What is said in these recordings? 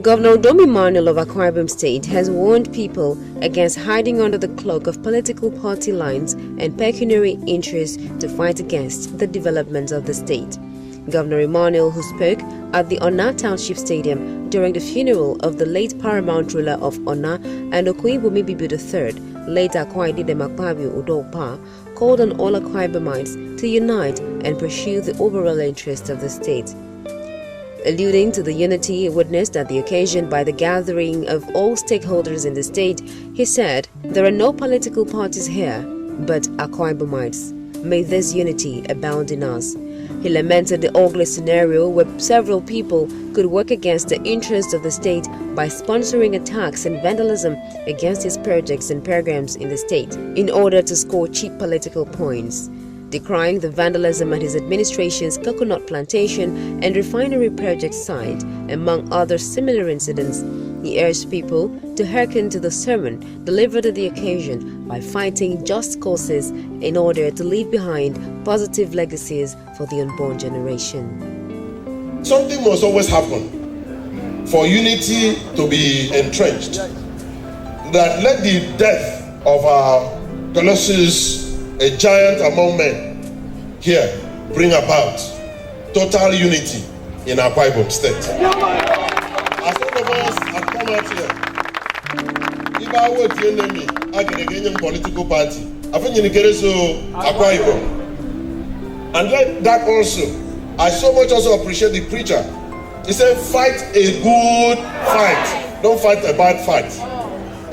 Governor Gov.Emmanuel of Akwa State has warned people against hiding under the cloak of political party lines and pecuniary interests to fight against the development of the state. Governor Emmanuel, who spoke at the Ona Township Stadium during the funeral of the late paramount ruler of Ona and Ibibio Patriarch, late Edidem Akpabio Ukpa, called on all Akwa Ibomites to unite and pursue the overall interests of the state. Alluding to the unity witnessed at the occasion by the gathering of all stakeholders in the state, he said, "There are no political parties here, but Akwa Ibomites. May this unity abound in us." He lamented the ugly scenario where several people could work against the interests of the state by sponsoring attacks and vandalism against his projects and programs in the state in order to score cheap political points. Decrying the vandalism at his administration's coconut plantation and refinery project site, among other similar incidents, he urged people to hearken to the sermon delivered at the occasion by fighting just causes in order to leave behind positive legacies for the unborn generation. Something must always happen for unity to be entrenched. That let the death of our Colossus, a giant among men, here bring about total unity in our Ibom state. As all of us have come out here, if I were the enemy, I can again political party. I think you get so Akwa Ibom. And that also, I so much also appreciate the preacher. He said, fight a good fight. Don't fight a bad fight.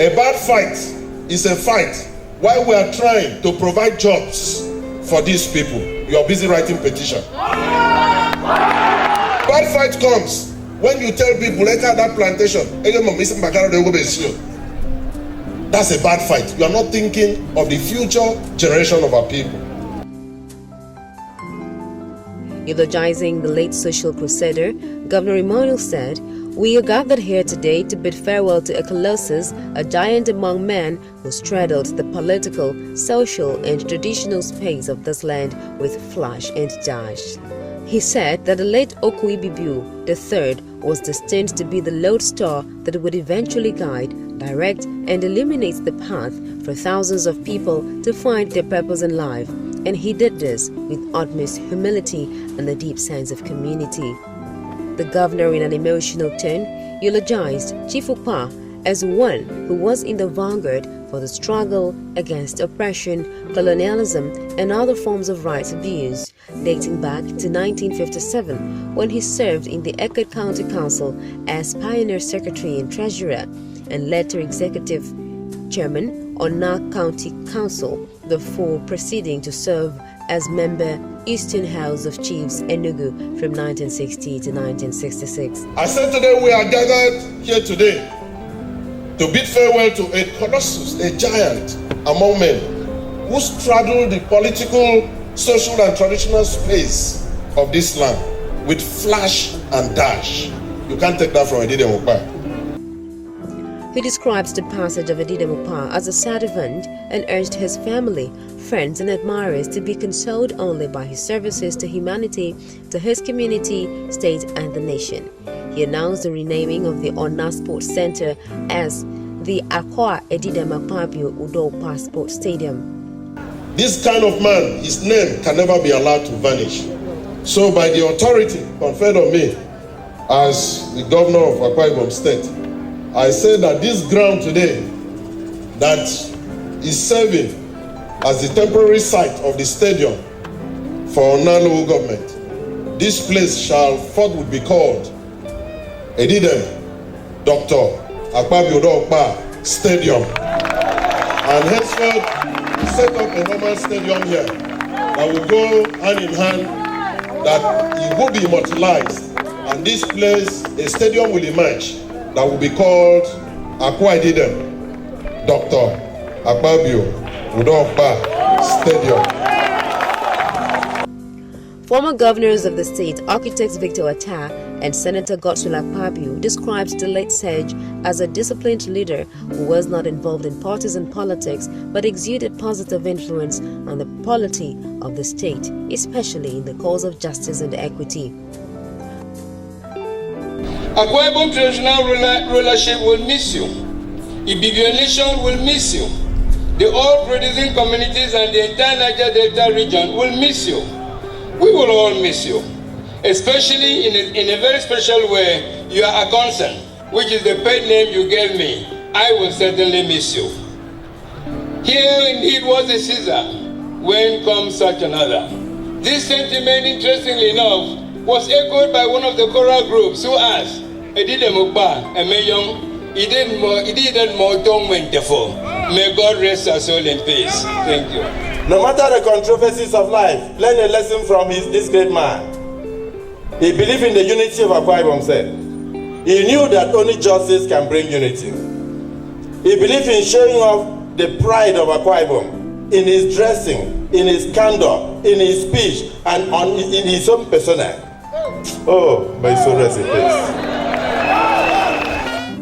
A bad fight is a fight while we are trying to provide jobs for these people. You are busy writing petition. Bad fight comes when you tell people, enter that plantation. That's a bad fight. You are not thinking of the future generation of our people. Eulogizing the late social crusader, Governor Emmanuel said, "We are gathered here today to bid farewell to a colossus, a giant among men who straddled the political, social, and traditional space of this land with flash and dash." He said that the late Ibibio III was destined to be the lodestar that would eventually guide, direct, and illuminate the path for thousands of people to find their purpose in life, and he did this with utmost humility and a deep sense of community. The governor, in an emotional tone, eulogized Chief Ukpa as one who was in the vanguard for the struggle against oppression, colonialism, and other forms of rights abuse, dating back to 1957 when he served in the Akwa County Council as Pioneer Secretary and Treasurer and later Executive Chairman on Akwa County Council, before proceeding to serve as member Eastern House of Chiefs Enugu from 1960 to 1966. I said today we are gathered here today to bid farewell to a colossus, a giant among men who straddled the political, social, and traditional space of this land with flash and dash. You can't take that from Edidem Ukpa. He describes the passage of Edidem Ukpa as a sad event and urged his family, friends, and admirers to be consoled only by his services to humanity, to his community, state, and the nation. He announced the renaming of the Ona Sports Center as the Akwa Edidem Akpabio Ukpa Sports Stadium. This kind of man, his name can never be allowed to vanish. So by the authority conferred on me as the governor of Akwa Ibom State, I say that this ground today that is serving as the temporary site of the stadium for Ona local government, this place shall forthwith be called Edidem Dr. Akpabio Ukpa Stadium, and henceforth set up a normal stadium here that will go hand in hand, that it will be immortalized, and this place, a stadium will emerge that will be called Akwa Edidem Dr. Akpabio Ukpa Stadium. Former governors of the state, architect Victor Atta and Senator Godswill Akpabio, described the late sage as a disciplined leader who was not involved in partisan politics but exuded positive influence on the polity of the state, especially in the cause of justice and equity. Akwa Ibom traditional rulership will miss you. Ibibio nation will miss you. The oil producing communities and the entire Niger Delta region will miss you. We will all miss you. Especially in a very special way, you are a concern, which is the pet name you gave me. I will certainly miss you. Here indeed was a Caesar, when comes such another. This sentiment, interestingly enough, was echoed by one of the choral groups who asked, Edidem Ukpa, Emeyong, Ididem Motong Wentefo. May God rest our soul in peace. Thank you. No matter the controversies of life, learn a lesson from this great man. He believed in the unity of Akwa Ibom state. He knew that only justice can bring unity. He believed in showing off the pride of Akwa Ibom in his dressing, in his candor, in his speech, and in his own persona. Oh, may soul rest in peace.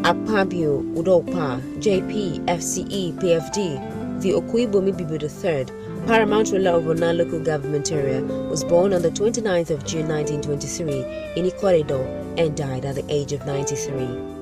Akpabio, Ukpa, JP, FCE, PFD, the Ibibio III, paramount ruler of Bona local government area, was born on the 29th of June 1923 in Ikorido and died at the age of 93.